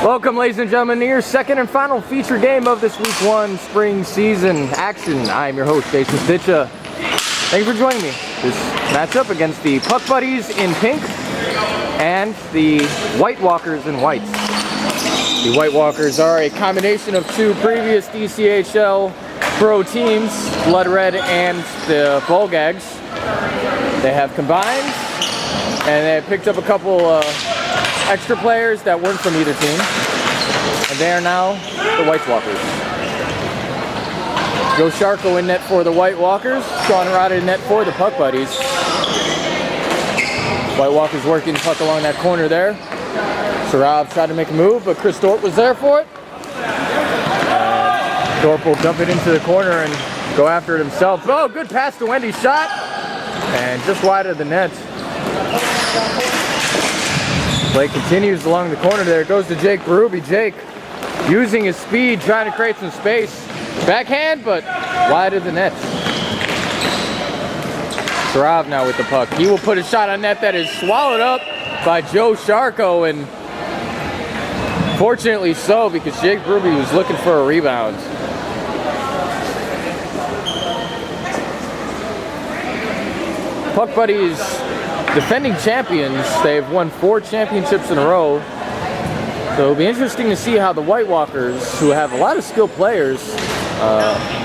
Welcome, ladies and gentlemen, to your second and final feature game of this Week 1 spring season action. I am your host, Jason Stitcha. Thank you for joining me. This matchup against the Puck Buddies in pink and the White Walkers in whites. The White Walkers are a combination of two previous DCHL pro teams, Blood Red and the Bullgags. They have combined and they have picked up a couple extra players that weren't from either team, and they are now the White Walkers. Joe Sharko in net for the White Walkers, Sean Rada in net for the Puck Buddies. White Walkers working the puck along that corner there. Sarab tried to make a move, but Chris Dorp was there for it. And Dorp will dump it into the corner and go after it himself. Oh, good pass to Wendy's shot, and just wide of the net. Play continues along the corner there. It goes to Jake Berube. Jake using his speed, trying to create some space. Backhand, but wide of the net. Sarav now with the puck. He will put a shot on net that is swallowed up by Joe Sharko, and fortunately so, because Jake Berube was looking for a rebound. Puck Buddies, defending champions. They've won 4 championships in a row. So it'll be interesting to see how the White Walkers, who have a lot of skilled players,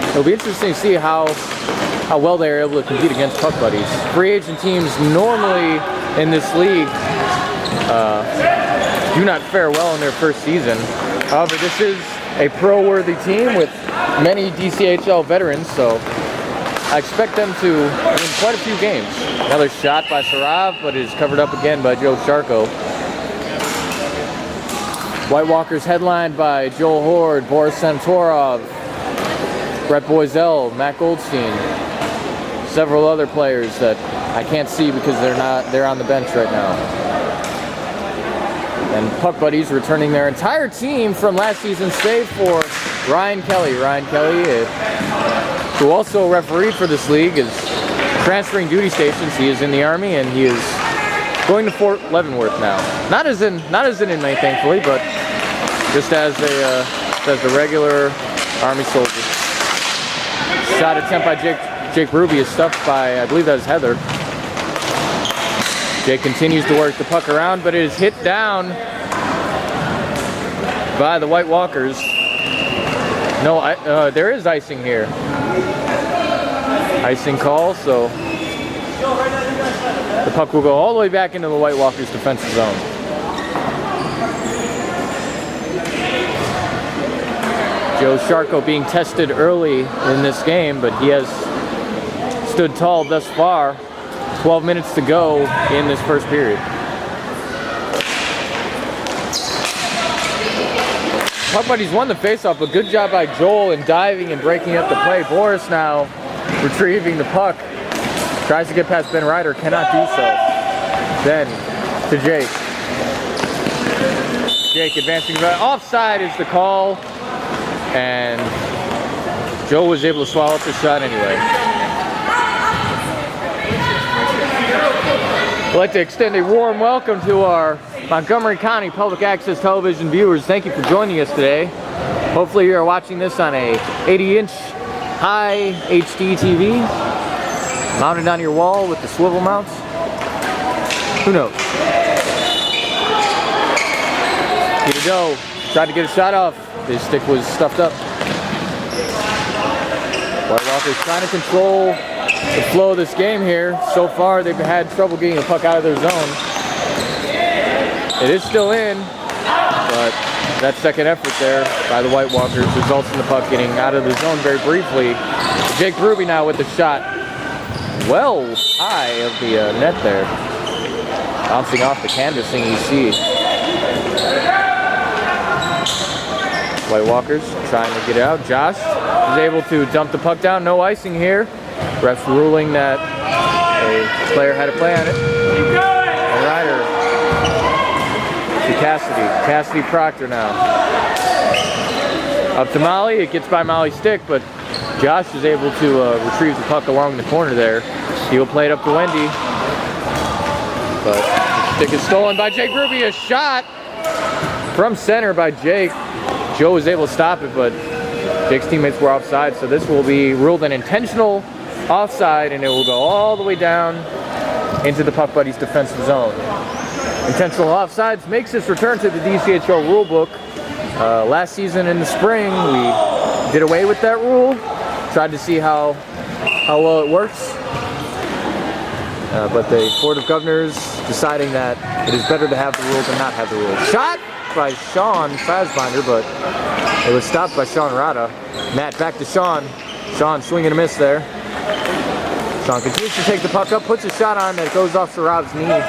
it'll be interesting to see how well they're able to compete against Puck Buddies. Free agent teams normally in this league do not fare well in their first season. However, this is a pro-worthy team with many DCHL veterans, so I expect them to win quite a few games. Another shot by Sarav, but it is covered up again by Joe Sharko. White Walkers headlined by Joel Horde, Boris Santorov, Brett Boisel, Matt Goldstein, several other players that I can't see because they're on the bench right now. And Puck Buddies returning their entire team from last season, save for Ryan Kelly. Ryan Kelly, who also refereed for this league, is transferring duty stations. He is in the Army, and he is going to Fort Leavenworth now. Not as an inmate, thankfully, but just as a regular Army soldier. Shot attempt by Jake Berube is stuffed by, I believe that is Heather. Jake continues to work the puck around, but it is hit down by the White Walkers. No, there is icing here. Icing call, so the puck will go all the way back into the White Walkers' defensive zone. Joe Sharko being tested early in this game, but he has stood tall thus far. 12 minutes to go in this first period. Puck Buddies won the faceoff, but good job by Joel in diving and breaking up the play. Boris now retrieving the puck. Tries to get past Ben Ryder, cannot do so. Then to Jake. Jake advancing right. Offside is the call. And Joe was able to swallow up the shot anyway. I'd like to extend a warm welcome to our Montgomery County Public Access Television viewers. Thank you for joining us today. Hopefully you are watching this on a 80-inch high HD TV, mounted on your wall with the swivel mounts. Who knows? Guido tried to get a shot off. His stick was stuffed up. White Walkers trying to control the flow of this game here. So far, they've had trouble getting the puck out of their zone. It is still in, but that second effort there by the White Walkers results in the puck getting out of the zone very briefly. Jake Berube now with the shot well high of the net there. Bouncing off the canvassing you see. White Walkers trying to get it out. Josh is able to dump the puck down. No icing here. Refs ruling that a player had a play on it. And Ryder to Cassidy. Cassidy Proctor now. Up to Molly. It gets by Molly's stick, but Josh is able to retrieve the puck along the corner there. He will play it up to Wendy. But the stick is stolen by Jake Berube. A shot from center by Jake. Joe was able to stop it, but Jake's teammates were offside, so this will be ruled an intentional offside, and it will go all the way down into the Puck Buddies defensive zone. Intentional offsides makes its return to the DCHL rulebook. Last season in the spring, we did away with that rule, tried to see how well it works. But the Board of Governors deciding that it is better to have the rule than not have the rule. Shot by Sean Fassbinder, but it was stopped by Sean Rada. Matt back to Sean. Sean swing and a miss there. Sean continues to take the puck up, puts a shot on that goes off Sarab's knee.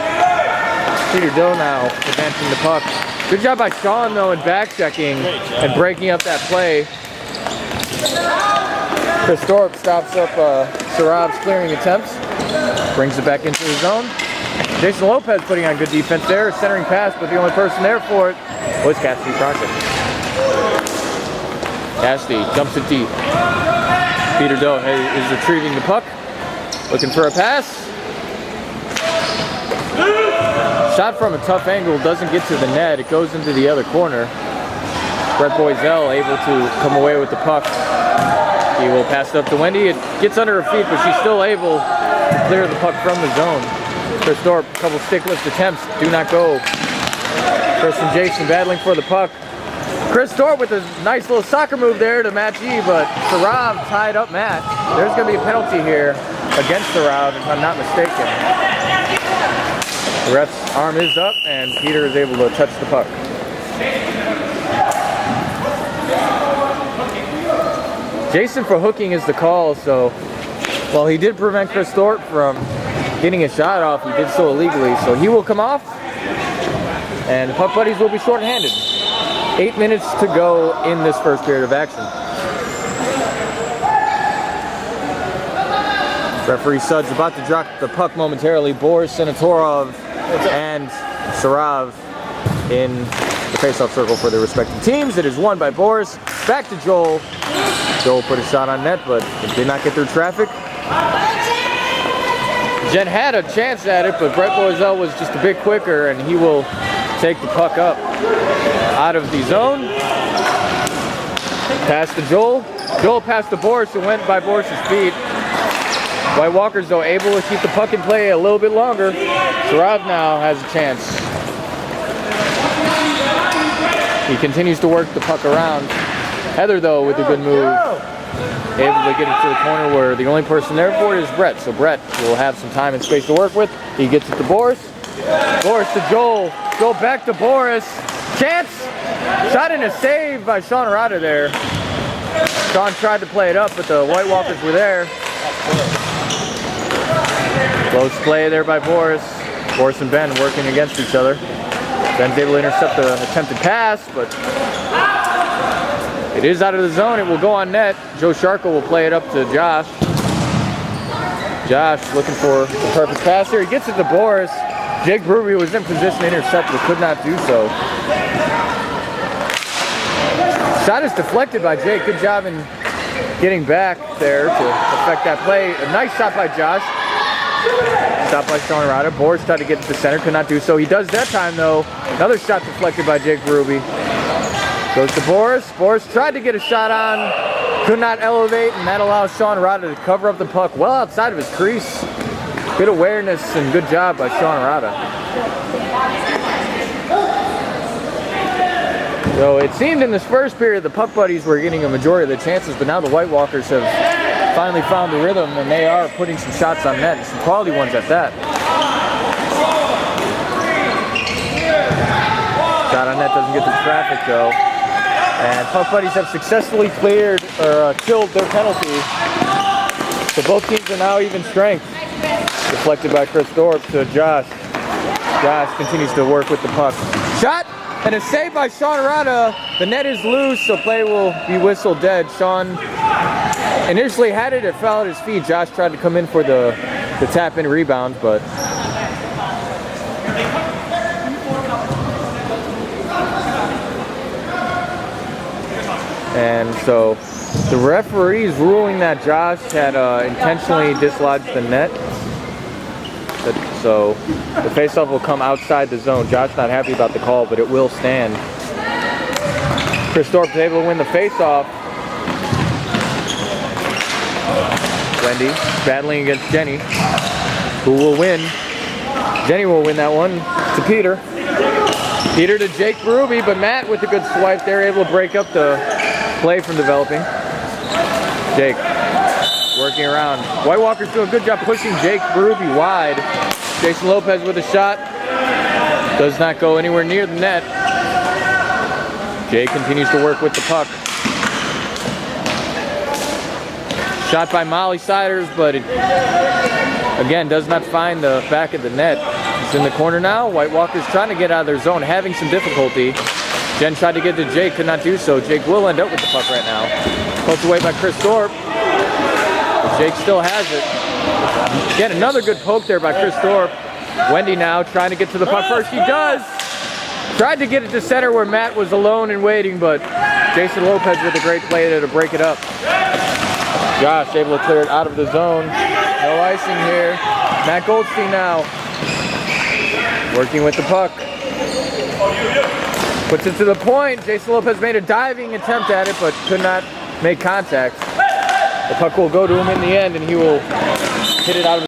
Peter Dill now advancing the puck. Good job by Sean though in back checking and breaking up that play. Chris Thorpe stops up Sarab's clearing attempts. Brings it back into the zone. Jason Lopez putting on good defense there. A centering pass, but the only person there for it was Cassidy Crockett. Cassidy jumps it deep. Peter Doe is retrieving the puck. Looking for a pass. Shot from a tough angle, doesn't get to the net. It goes into the other corner. Brett Boiselle able to come away with the puck. He will pass it up to Wendy. It gets under her feet, but she's still able to clear the puck from the zone. Chris Thorpe, a couple stick lift attempts, do not go. Chris and Jason battling for the puck. Chris Thorpe with a nice little soccer move there to Matt G, but Sarab tied up Matt. There's going to be a penalty here against Sarab, if I'm not mistaken. The ref's arm is up, and Peter is able to touch the puck. Jason for hooking is the call, so while he did prevent Chris Thorpe from getting a shot off, he did so illegally, so he will come off, and the Puck Buddies will be shorthanded. 8 minutes to go in this first period of action. Referee Sud's about to drop the puck momentarily. Boris, Senatorov, and Sarab in the faceoff circle for their respective teams. It is won by Boris. Back to Joel. Joel put a shot on net, but it did not get through traffic. Jen had a chance at it, but Brett Boiselle was just a bit quicker, and he will take the puck up out of the zone. Pass to Joel. Joel passed to Boris and went by Boris's feet. White Walkers, though, able to keep the puck in play a little bit longer. Sarab now has a chance. He continues to work the puck around. Heather, though, with a good move, able to get it to the corner where the only person there for it is Brett. So Brett will have some time and space to work with. He gets it to Boris. Boris to Joel. Joel back to Boris. Chance! Shot and a save by Sean Rada there. Sean tried to play it up, but the White Walkers were there. Close play there by Boris. Boris and Ben working against each other. Ben's able to intercept the attempted pass, but it is out of the zone. It will go on net. Joe Sharko will play it up to Josh. Josh looking for the perfect pass here. He gets it to Boris. Jake Brewery was in position to intercept, but could not do so. Shot is deflected by Jake. Good job in getting back there to affect that play. A nice shot by Josh. Stopped by Sean Rada. Boris tried to get to the center, could not do so. He does that time though. Another shot deflected by Jake Ruby. Goes to Boris. Boris tried to get a shot on, could not elevate, and that allows Sean Rada to cover up the puck well outside of his crease. Good awareness and good job by Sean Rada. So it seemed in this first period the Puck Buddies were getting a majority of the chances, but now the White Walkers have finally found the rhythm, and they are putting some shots on net, and some quality ones at that. Shot on net doesn't get the traffic though. And Puck Buddies have successfully cleared or killed their penalty. So both teams are now even strength. Deflected by Chris Thorpe to Josh. Josh continues to work with the puck. Shot and a save by Sean Rada. The net is loose, so play will be whistled dead. Sean initially had it, it fell at his feet. Josh tried to come in for the tap-in rebound, but and so the referee's ruling that Josh had intentionally dislodged the net. So the faceoff will come outside the zone. Josh not happy about the call, but it will stand. Chris Thorpe is able to win the face-off. Wendy battling against Jenny. Who will win? Jenny will win that one to Peter. Peter to Jake Ruby, but Matt with a good swipe there, able to break up the play from developing. Jake working around. White Walker's doing a good job pushing Jake Ruby wide. Jason Lopez with a shot. Does not go anywhere near the net. Jake continues to work with the puck. Shot by Molly Siders, but it, again, does not find the back of the net. It's in the corner now. White Walker's trying to get out of their zone, having some difficulty. Jen tried to get to Jake, could not do so. Jake will end up with the puck right now. Poked away by Chris Thorpe. But Jake still has it. Again, another good poke there by Chris Thorpe. Wendy now trying to get to the puck first. She does! Tried to get it to center where Matt was alone and waiting, but Jason Lopez with a great play there to break it up. Josh able to clear it out of the zone. No icing here. Matt Goldstein now working with the puck. Puts it to the point. Jason Lopez made a diving attempt at it, but could not make contact. The puck will go to him in the end, and he will hit it out of